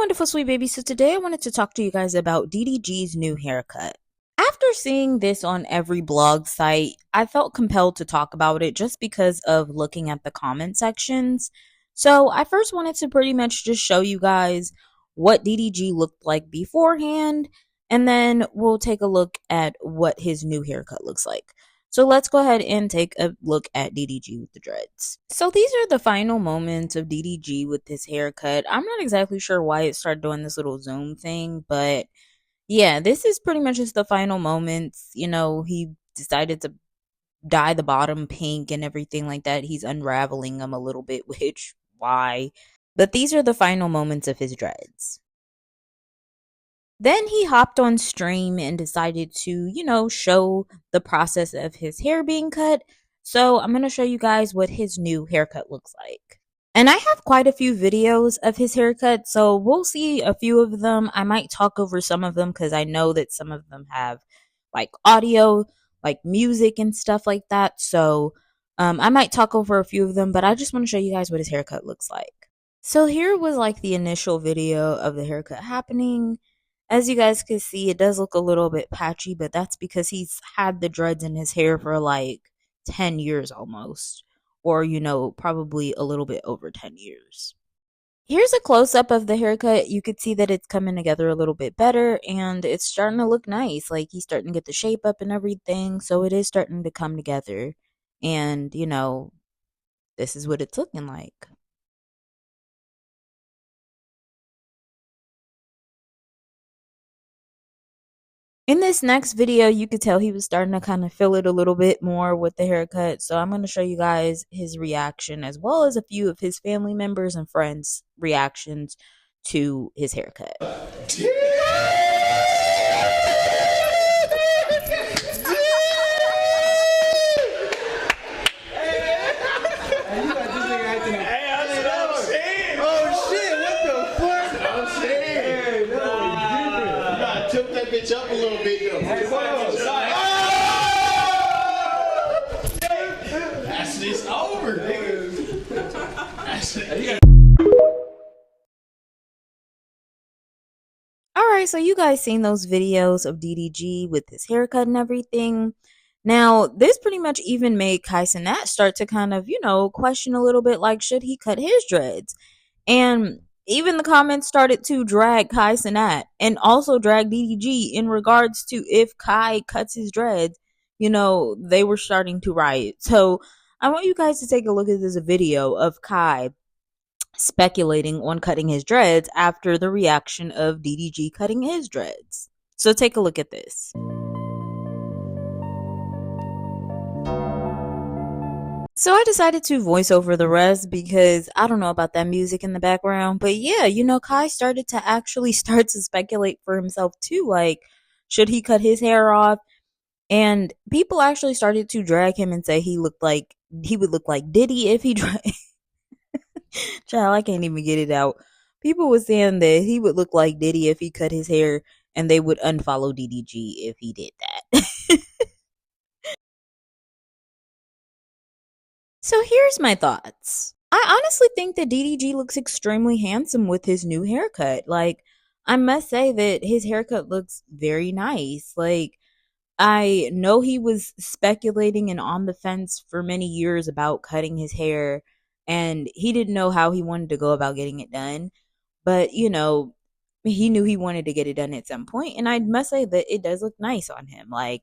wonderful sweet baby. So today I wanted to talk to you guys about DDG's new haircut. After seeing this on every blog site, I felt compelled to talk about it just because of looking at the comment sections. So I first wanted to pretty much just show you guys what DDG looked like beforehand, and then we'll take a look at what his new haircut looks like. So let's go ahead and take a look at DDG with the dreads. So these are the final moments of DDG with his haircut. I'm not exactly sure why it started doing this little zoom thing, but yeah, this is pretty much just the final moments. He decided to dye the bottom pink and everything like that. He's unraveling them a little bit, which, why? But these are the final moments of his dreads. Then he hopped on stream and decided to, show the process of his hair being cut. So I'm going to show you guys what his new haircut looks like. And I have quite a few videos of his haircut, so we'll see a few of them. I might talk over some of them because I know that some of them have like audio, like music and stuff like that. So I might talk over a few of them, but I just want to show you guys what his haircut looks like. So here was like the initial video of the haircut happening. As you guys can see, it does look a little bit patchy, but that's because he's had the dreads in his hair for like 10 years almost. Or, probably a little bit over 10 years. Here's a close-up of the haircut. You could see that it's coming together a little bit better, and it's starting to look nice. Like, he's starting to get the shape up and everything, so it is starting to come together. And, this is what it's looking like. In this next video, you could tell he was starting to kind of feel it a little bit more with the haircut. So I'm going to show you guys his reaction as well as a few of his family members and friends' reactions to his haircut. Tip that bitch up a little bit though. That's this over, nigga. Alright, so you guys seen those videos of DDG with his haircut and everything. Now, this pretty much even made Cenat start to kind of, question a little bit like, should he cut his dreads? And even the comments started to drag Cenat and also drag DDG in regards to if Kai cuts his dreads, they were starting to riot. So I want you guys to take a look at this video of Kai speculating on cutting his dreads after the reaction of DDG cutting his dreads. So take a look at this. So I decided to voice over the rest because I don't know about that music in the background. But yeah, Kai started to actually start to speculate for himself too. Like, should he cut his hair off? And people actually started to drag him and say he would look like Diddy if he tried. Child, I can't even get it out. People were saying that he would look like Diddy if he cut his hair, and they would unfollow DDG if he did that. So here's my thoughts. I honestly think that DDG looks extremely handsome with his new haircut. Like, I must say that his haircut looks very nice. Like, I know he was speculating and on the fence for many years about cutting his hair, and he didn't know how he wanted to go about getting it done. But, he knew he wanted to get it done at some point, and I must say that it does look nice on him. Like,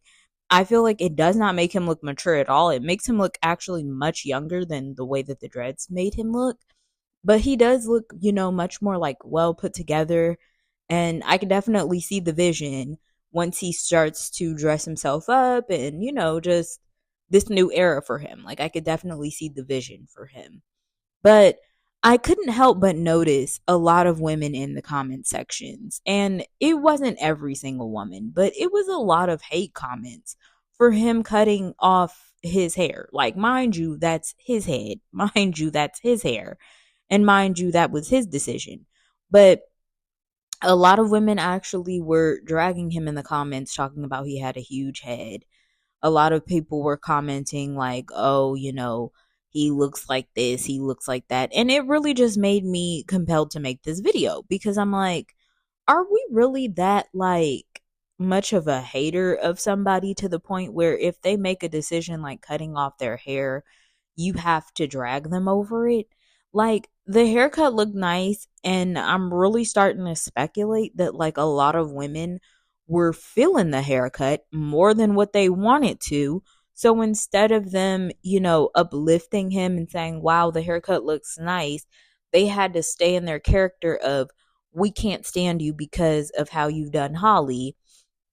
I feel like it does not make him look mature at all. It makes him look actually much younger than the way that the dreads made him look. But he does look, much more like well put together. And I can definitely see the vision once he starts to dress himself up and, just this new era for him. Like, I could definitely see the vision for him. But I couldn't help but notice a lot of women in the comment sections. And it wasn't every single woman, but it was a lot of hate comments for him cutting off his hair. Like, mind you, that's his head. Mind you, that's his hair. And mind you, that was his decision. But a lot of women actually were dragging him in the comments, talking about he had a huge head. A lot of people were commenting like, oh, he looks like this, he looks like that. And it really just made me compelled to make this video because I'm like, are we really that like much of a hater of somebody to the point where if they make a decision like cutting off their hair, you have to drag them over it? Like the haircut looked nice, and I'm really starting to speculate that like a lot of women were feeling the haircut more than what they wanted to. So instead of them, uplifting him and saying, wow, the haircut looks nice, they had to stay in their character of, we can't stand you because of how you've done Holly.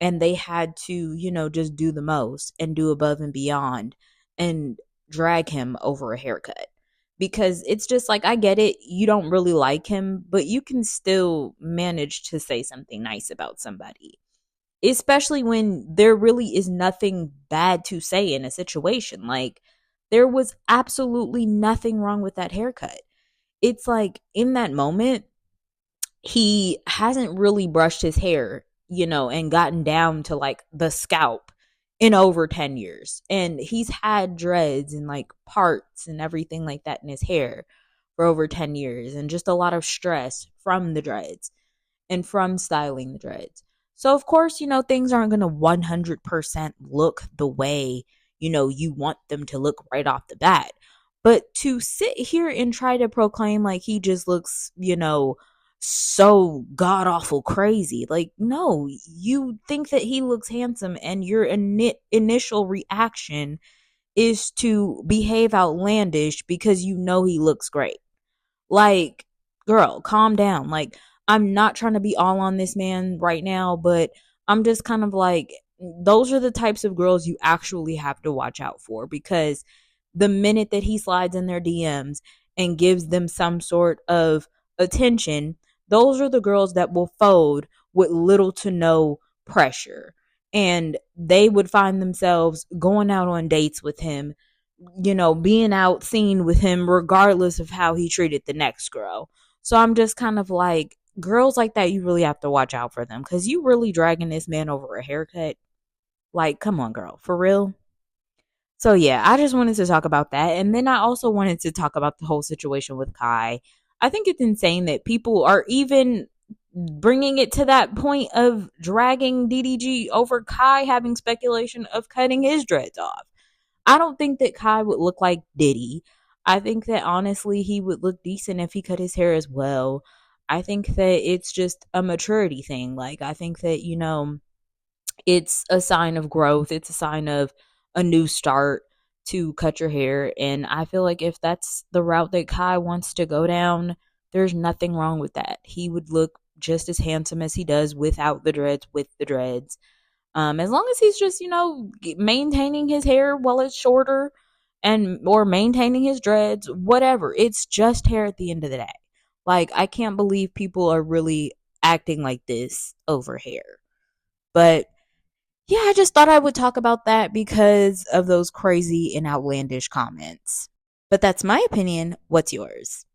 And they had to, just do the most and do above and beyond and drag him over a haircut. Because it's just like, I get it, you don't really like him, but you can still manage to say something nice about somebody, especially when there really is nothing bad to say in a situation. Like, there was absolutely nothing wrong with that haircut. It's like in that moment, he hasn't really brushed his hair, and gotten down to like the scalp in over 10 years. And he's had dreads and like parts and everything like that in his hair for over 10 years, and just a lot of stress from the dreads and from styling the dreads. So, of course, things aren't going to 100% look the way, you want them to look right off the bat. But to sit here and try to proclaim like he just looks, so god awful crazy. Like, no, you think that he looks handsome, and your initial reaction is to behave outlandish because he looks great. Like, girl, calm down. Like, I'm not trying to be all on this man right now, but I'm just kind of like, those are the types of girls you actually have to watch out for, because the minute that he slides in their DMs and gives them some sort of attention, those are the girls that will fold with little to no pressure. And they would find themselves going out on dates with him, being out seen with him, regardless of how he treated the next girl. So I'm just kind of like, girls like that, you really have to watch out for them, because you really dragging this man over a haircut. Like, come on, girl, for real. So yeah, I just wanted to talk about that. And then I also wanted to talk about the whole situation with Kai. I think it's insane that people are even bringing it to that point of dragging DDG over Kai having speculation of cutting his dreads off. I don't think that Kai would look like Diddy. I think that honestly he would look decent if he cut his hair as well. I think that it's just a maturity thing. Like, I think that, it's a sign of growth. It's a sign of a new start to cut your hair. And I feel like if that's the route that Kai wants to go down, there's nothing wrong with that. He would look just as handsome as he does without the dreads, with the dreads. As long as he's just, maintaining his hair while it's shorter, and or maintaining his dreads, whatever. It's just hair at the end of the day. Like, I can't believe people are really acting like this over hair. But yeah, I just thought I would talk about that because of those crazy and outlandish comments. But that's my opinion. What's yours?